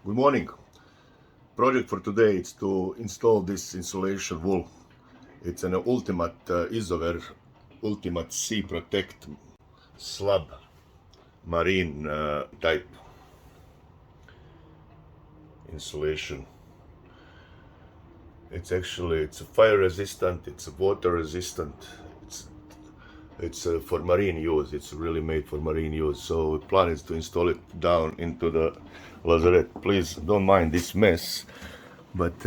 Good morning. Project for today is to install this insulation wool. It's an Ultimate Isover Ultimate Sea Protect slab marine type insulation. It's fire resistant, it's water resistant, it's for marine use. It's really made for marine use. So the plan is to install it down into the lazarette. Please don't mind this mess, but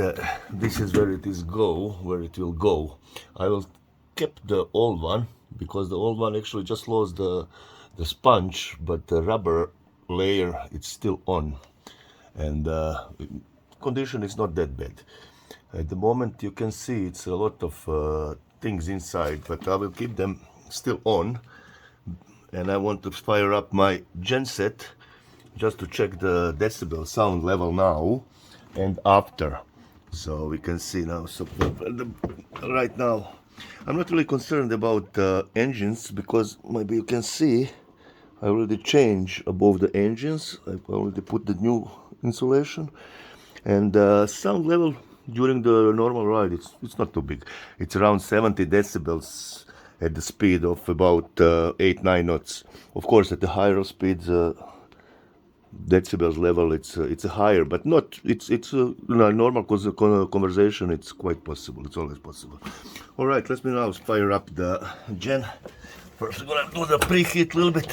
this is where it will go. I will keep the old one because the old one actually just lost the sponge, but the rubber layer it's still on, and condition is not that bad. At the moment you can see it's a lot of things inside, but I will keep them still on, and I want to fire up my genset just to check the decibel sound level now and after, so we can see now. So right now I'm not really concerned about engines, because maybe you can see I already changed above the engines. I already put the new insulation, and sound level during the normal ride it's not too big. It's around 70 decibels at the speed of about 8-9 knots. Of course, at the higher speeds, decibels level it's higher, but not it's normal conversation. It's quite possible. It's always possible. All right, let me now fire up the gen. First, I'm gonna do the preheat a little bit,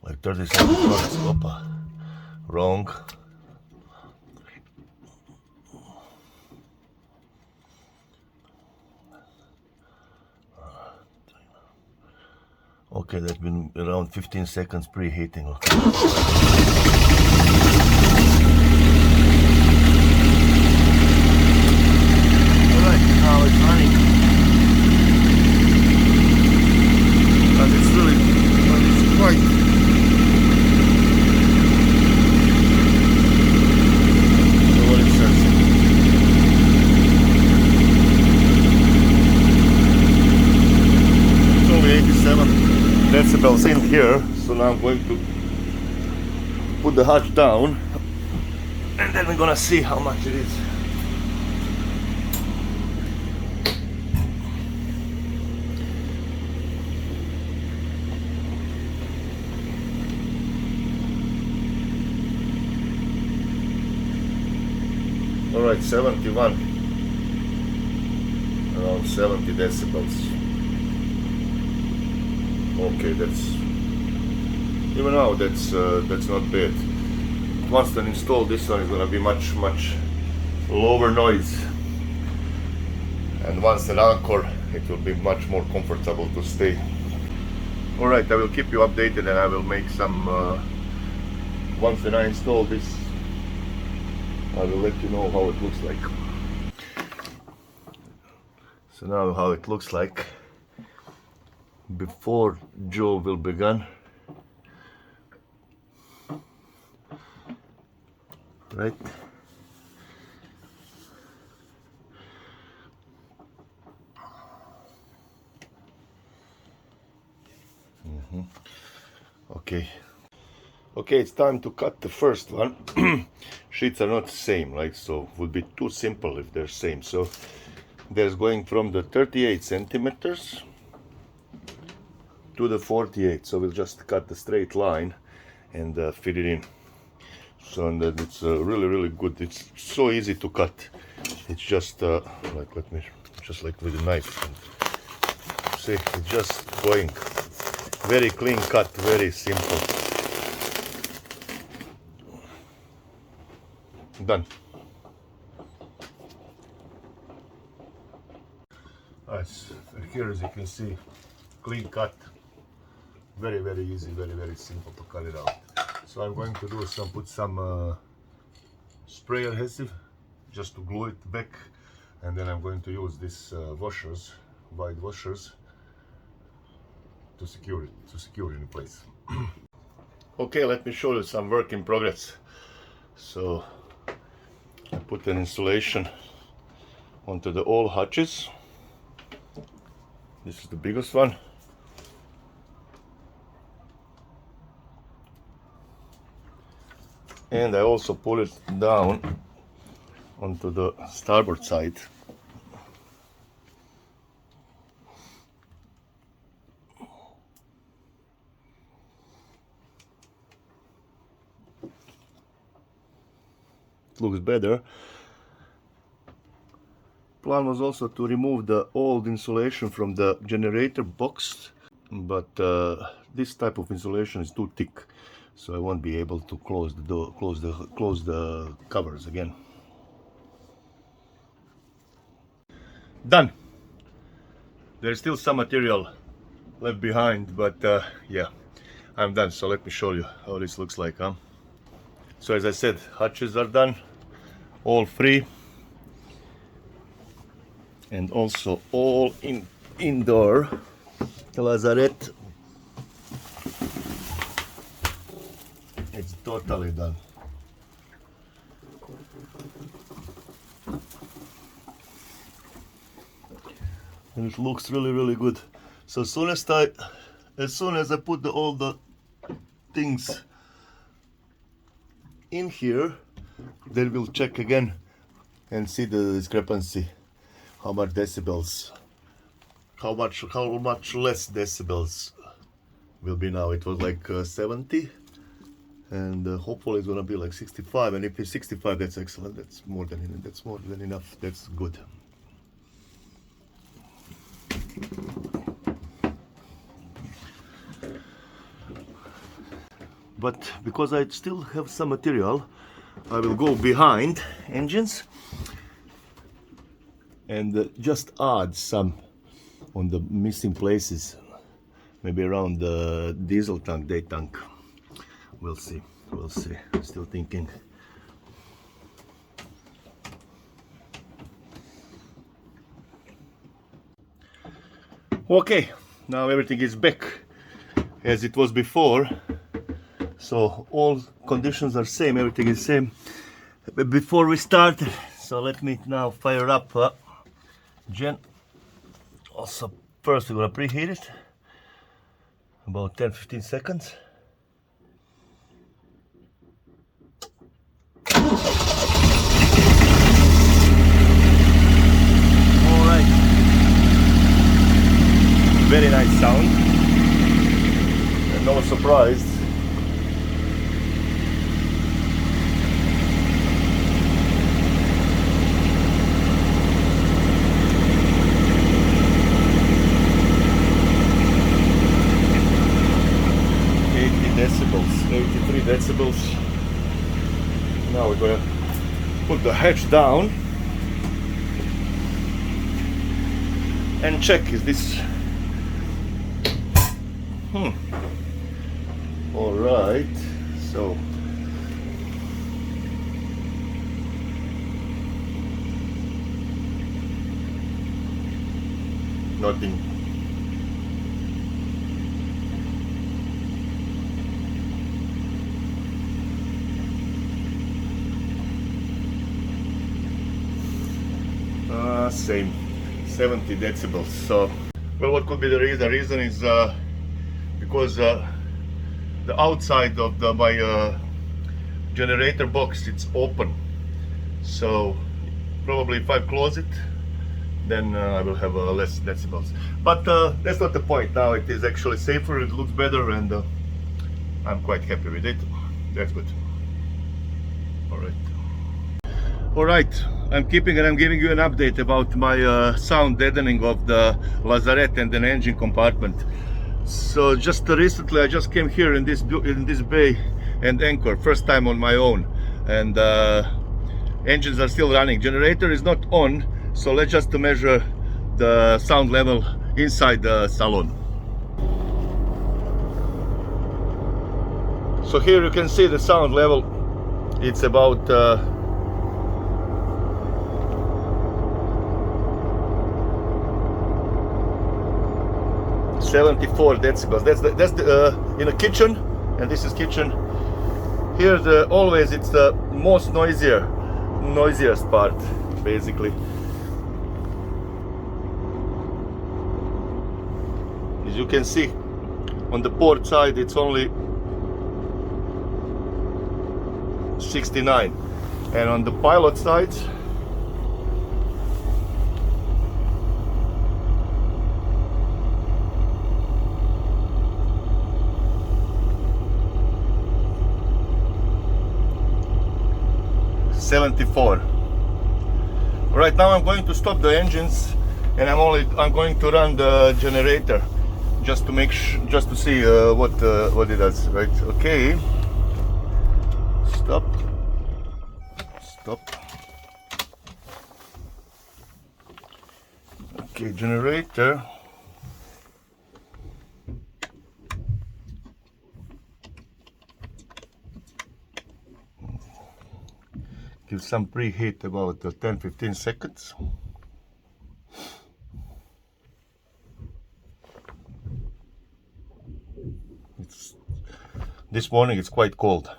like 30 seconds. Opa, wrong. Okay, that's been around 15 seconds preheating. Okay. Alright, now it's running. And it's quite. So what it says. It's only 87 decibels in here, so now I'm going to put the hatch down, and then we're gonna see how much it is. Alright, 71, around 70 decibels. Okay, even now that's not bad. Once I install this one, it's gonna be much lower noise, and once an anchor, it will be much more comfortable to stay. All right, I will keep you updated, and I will make some once I install this, I will let you know how it looks like. So now how it looks like before Joe will begin. Right. Okay, it's time to cut the first one. Sheets are not the same, right? So it would be too simple if they're same. So there's going from the 38 centimeters to the 48, so we'll just cut the straight line and fit it in. So, and then it's really good. It's so easy to cut. It's just let me just like with a knife. See, it's just going very clean cut, very simple. Done. Nice. Here, as you can see, clean cut. Very easy, very simple to cut it out. So I'm going to do put some spray adhesive just to glue it back, and then I'm going to use these washers, wide washers, to secure it in place. Okay, let me show you some work in progress. So I put an insulation onto all hatches. This is the biggest one. And I also pull it down onto the starboard side. It looks better. Plan was also to remove the old insulation from the generator box, but this type of insulation is too thick, so I won't be able to close the door, close the covers again. Done. There's still some material left behind, but yeah, I'm done. So let me show you how this looks like, huh? So as I said, hatches are done, all free, and also all indoor. The lazarette, it's totally done. And it looks really good. So as soon as I put all the things in here, then we'll check again and see the discrepancy. How much decibels, how much less decibels will be now. It was like 70, and hopefully it's gonna be like 65. And if it's 65, that's excellent. That's more than enough. That's good. But because I still have some material, I will go behind engines and just add some on the missing places, maybe around the diesel tank, day tank. We'll see. Still thinking. Okay, now everything is back as it was before. So all conditions are same, everything is same before we start. So let me now fire up gen. Also, first we're gonna preheat it about 10-15 seconds. All right, very nice sound, and no surprise. Decibels, 83 decibels. Now we're going to put the hatch down and check, is this all right. So nothing. Same, 70 decibels. So, well, what could be the reason? The reason is because the outside of my generator box, it's open. So probably if I close it, then I will have less decibels. But that's not the point. Now it is actually safer, it looks better, and I'm quite happy with it. That's good. All right, I'm giving you an update about my sound deadening of the lazarette and an engine compartment. So just recently I just came here in this bay and anchor, first time on my own, and engines are still running. Generator is not on, so let's just measure the sound level inside the salon. So here you can see the sound level. It's about 74 decibels. That's the in a kitchen, and this is kitchen. Here always it's the most noisiest part, basically. As you can see, on the port side it's only 69, and on the pilot side, $74. Right now I'm going to stop the engines, and I'm going to run the generator just to make just to see what it does. Right? Okay. Stop. Okay, generator. Give some preheat about 10-15 seconds. This morning it's quite cold,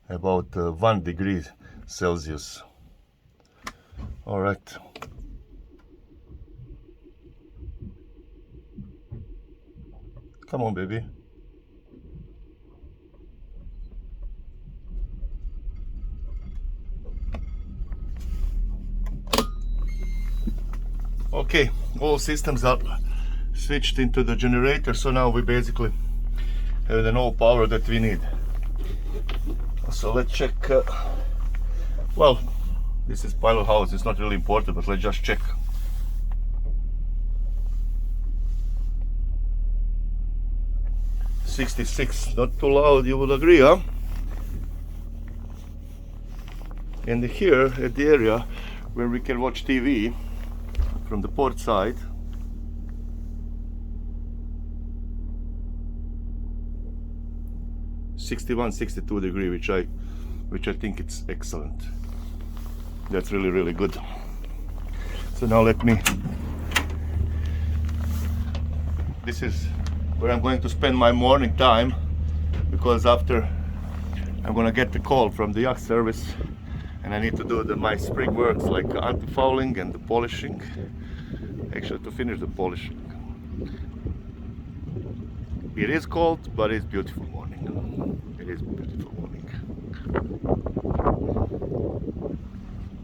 about 1 degree Celsius. All right. Come on, baby. Okay, all systems are switched into the generator, so now we basically have the no power that we need. So let's check. Well, this is pilot house, it's not really important, but let's just check. $66, not too loud, you would agree, huh? And here at the area where we can watch TV from the port side, $61-62 degree, which I think it's excellent. That's really good. So now this is where I'm going to spend my morning time, because after I'm gonna get the call from the yacht service, and I need to do my spring works like anti-fouling and the polishing, actually to finish the polishing. It is cold, but it's beautiful morning. It is beautiful morning.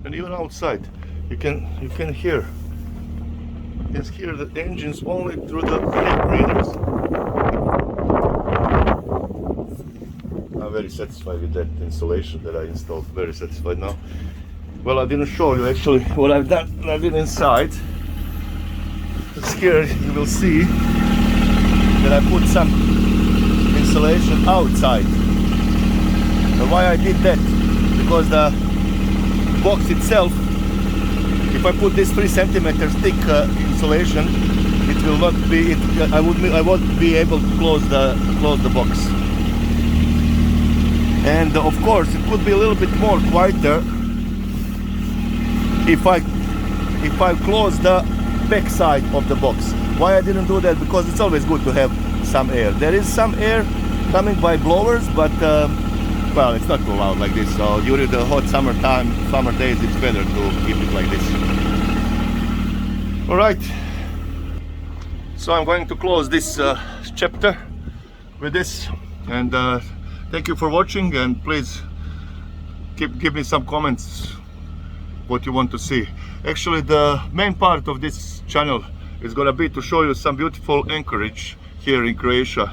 And even outside, you can hear the engines only through the lip readers. I'm very satisfied with that installation that I installed. Very satisfied now. Well, I didn't show you actually what I've done. I did inside. It's here you will see that I put some insulation outside. And why I did that? Because the box itself, if I put this 3 centimeters thick insulation, it will not be. I won't be able to close the box. And of course, it could be a little bit more quieter if I close the back side of the box. Why I didn't do that? Because it's always good to have some air. There is some air coming by blowers, but well, it's not too loud like this. So during the hot summer days, it's better to keep it like this. All right. So I'm going to close this chapter with this, and thank you for watching, and please give me some comments what you want to see. Actually, the main part of this channel is gonna be to show you some beautiful anchorage here in Croatia,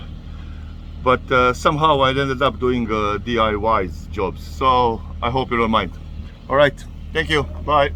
but somehow I ended up doing DIY jobs, so I hope you don't mind. All right, thank you, bye.